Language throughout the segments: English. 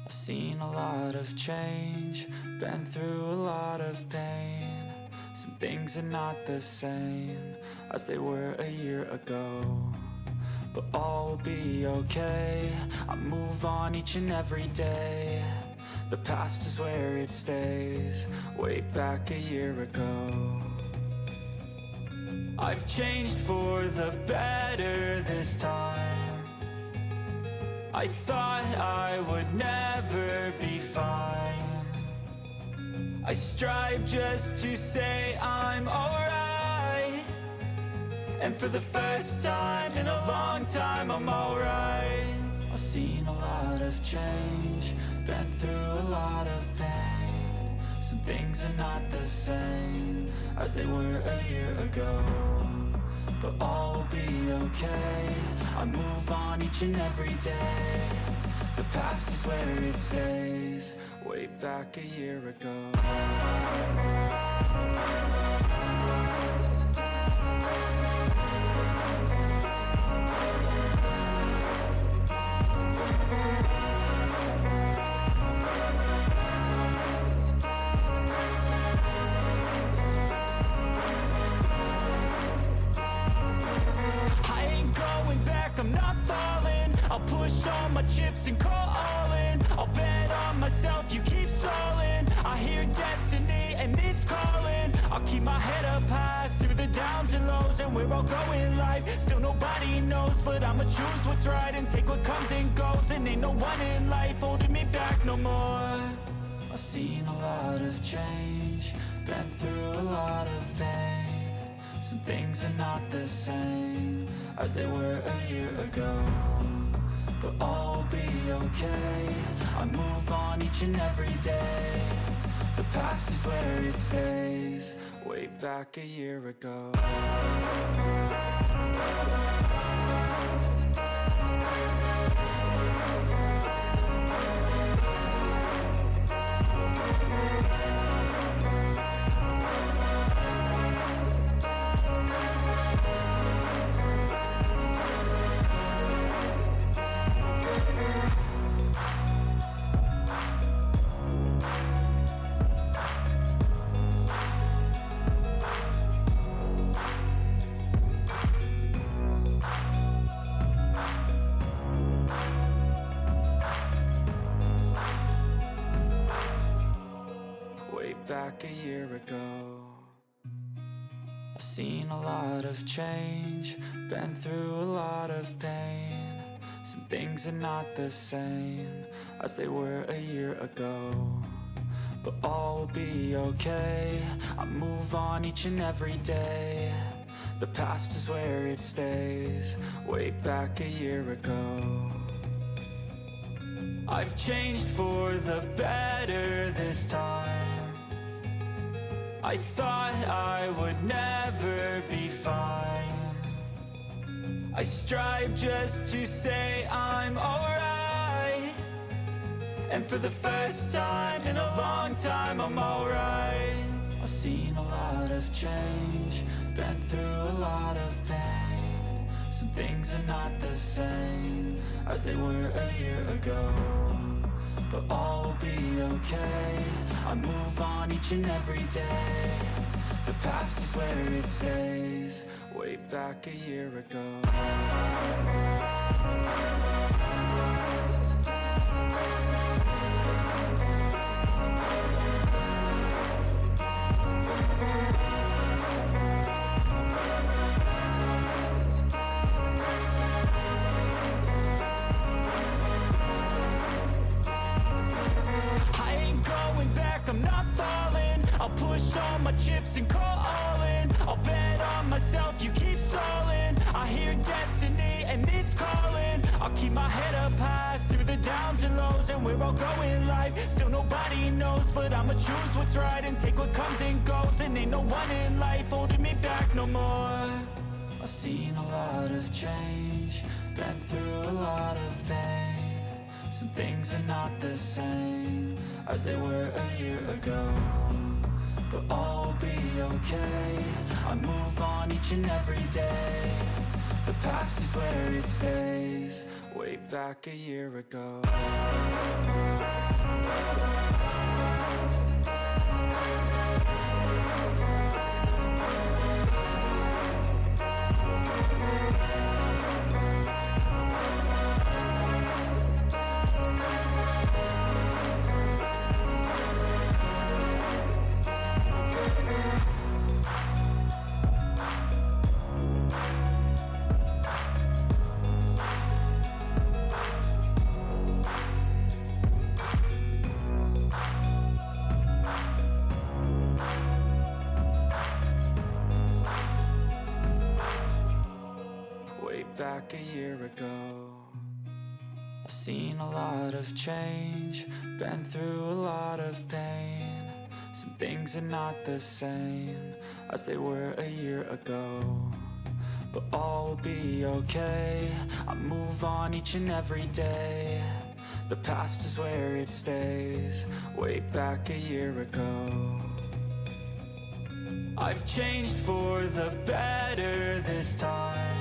I've seen a lot of change, been through a lot of pain. Some things are not the same as they were a year ago, but all will be okay. I move on each and every day. The past is where it stays, way back a year ago. I've changed for the better this time. I thought I would never be fine. I strive just to say I'm alright, and for the first time in a long time I'm alright. I've seen a lot of change, been through a lot of pain. Some things are not the same as they were a year ago, but all will be okay. I move on each and every day. The past is where it stays, way back a year ago. I'm not falling, I'll push all my chips and call all in. I'll bet on myself, you keep stalling. I hear destiny and it's calling. I'll keep my head up high through the downs and lows, and we're all going life. Still nobody knows, but I'ma choose what's right and take what comes and goes. And ain't no one in life holding me back no more. I've seen a lot of change, been through a lot of pain. Some things are not the same as they were a year ago, but all will be okay. I move on each and every day. The past is where it stays, way back a year ago. Back a year ago. I've seen a lot of change, been through a lot of pain. Some things are not the same as they were a year ago, but all will be okay. I move on each and every day. The past is where it stays, way back a year ago. I've changed for the better this time. I thought I would never be fine. I strive just to say I'm alright, and for the first time in a long time I'm alright. I've seen a lot of change, been through a lot of pain. Some things are not the same as they were a year ago, but all will be okay. I move on each and every day. The past is where it stays, way back a year ago. I'm not falling, I'll push all my chips and call all in. I'll bet on myself, you keep stalling. I hear destiny and it's calling. I'll keep my head up high through the downs and lows, and we're all going life. Still nobody knows, but I'ma choose what's right and take what comes and goes. And ain't no one in life holding me back no more. I've seen a lot of change, been through a lot of pain. Some things are not the same as they were a year ago, but all will be okay. I move on each and every day. The past is where it stays, way back a year ago. seen a lot of change, been through a lot of pain. Some things are not the same as they were a year ago, but all will be okay. I move on each and every day. The past is where it stays, way back a year ago. I've changed for the better this time.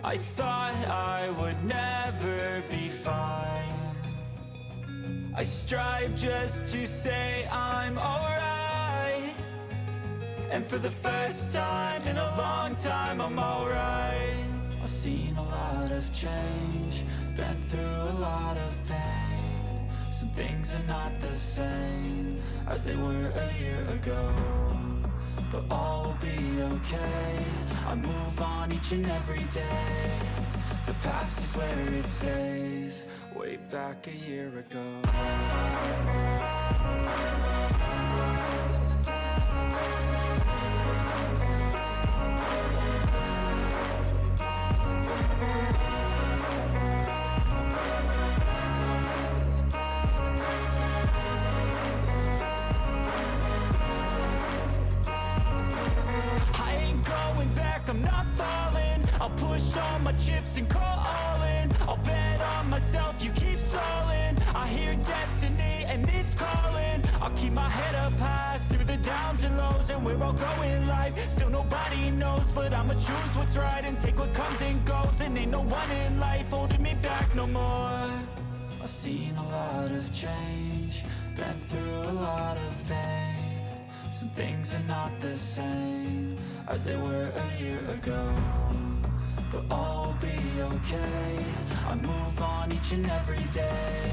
I thought I would never be fine. I strive just to say I'm alright, and for the first time in a long time I'm alright. I've seen a lot of change, been through a lot of pain. Some things are not the same as they were a year ago, but all will be okay. I move on each and every day. The past is where it stays, way back a year ago. I'm not falling, I'll push all my chips and call all in. I'll bet on myself, you keep stalling. I hear destiny and it's calling. I'll keep my head up high through the downs and lows, and we're all going life. Still nobody knows, but I'ma choose what's right and take what comes and goes. And ain't no one in life holding me back no more. I've seen a lot of change, been through a lot of pain. Some things are not the same as they were a year ago, but all will be okay. I move on each and every day.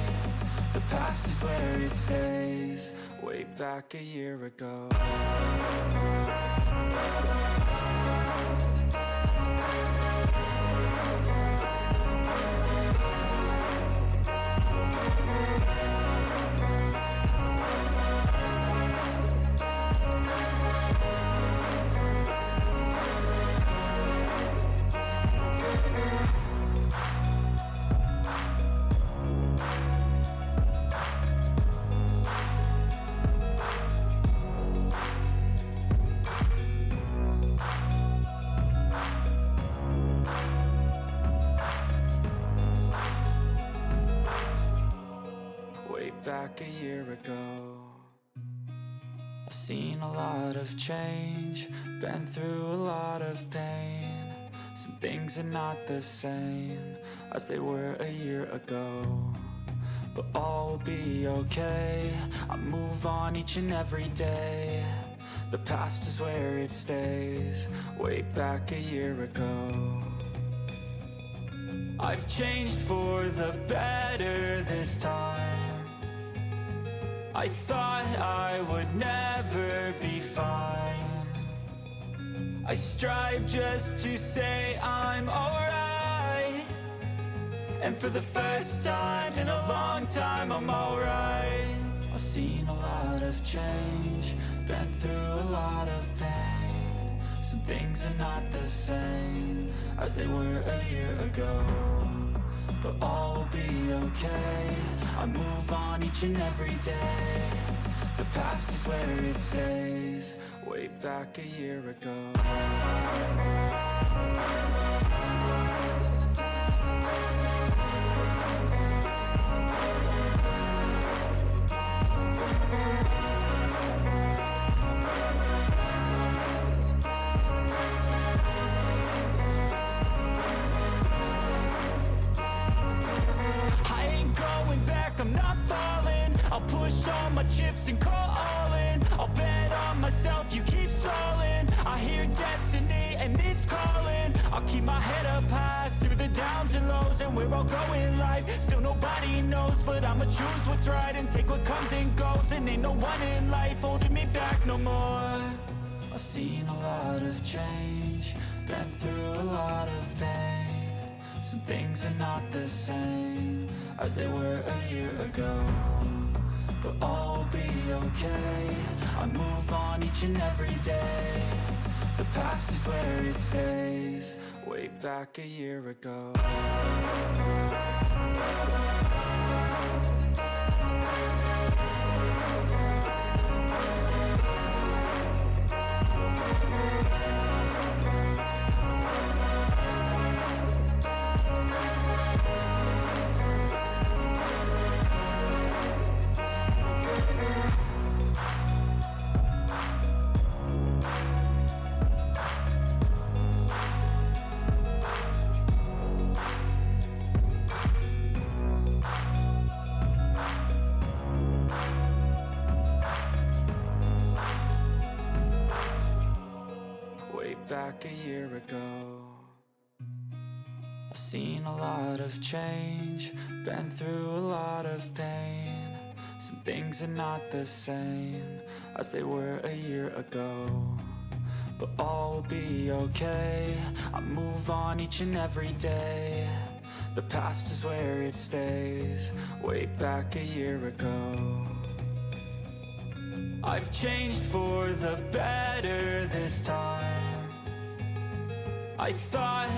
The past is where it stays, way back a year ago. Back a year ago, I've seen a lot of change, been through a lot of pain. Some things are not the same as they were a year ago, but all will be okay. I move on each and every day. The past is where it stays, way back a year ago. I've changed for the better this time. I thought I would never be fine. I strive just to say I'm alright, and for the first time in a long time I'm alright. I've seen a lot of change, been through a lot of pain. Some things are not the same as they were a year ago, but all will be okay. I move on each and every day. The past is where it stays, way back a year ago. I've seen a lot of change, been through a lot of pain. Some things are not the same as they were a year ago, but all will be okay. I move on each and every day. The past is where it stays, way back a year ago. I've seen a lot of change, been through a lot of pain. Some things are not the same as they were a year ago, but all will be okay. I move on each and every day. The past is where it stays. I ain't going back, I'm not falling. I'll push all my chips and call all in. I'll bet on myself, you keep stalling. I hear destiny and it's calling. I'll keep my head up high through the downs and lows, and we're all going life. Still nobody knows, but I'ma choose what's right and take what comes and goes. And ain't no one in life holding me back no more. I've seen a lot of change, been through a lot of pain. Some things are not the same as they were a year ago, but all will be okay. I move on each and every day. The past is where it stays, way back a year ago. Way back a year ago, I've seen a lot of change, been through a lot of pain. Some things are not the same as they were a year ago, but all will be okay. I move on each and every day. The past is where it stays. Way back a year ago, I've changed for the better this time. I thought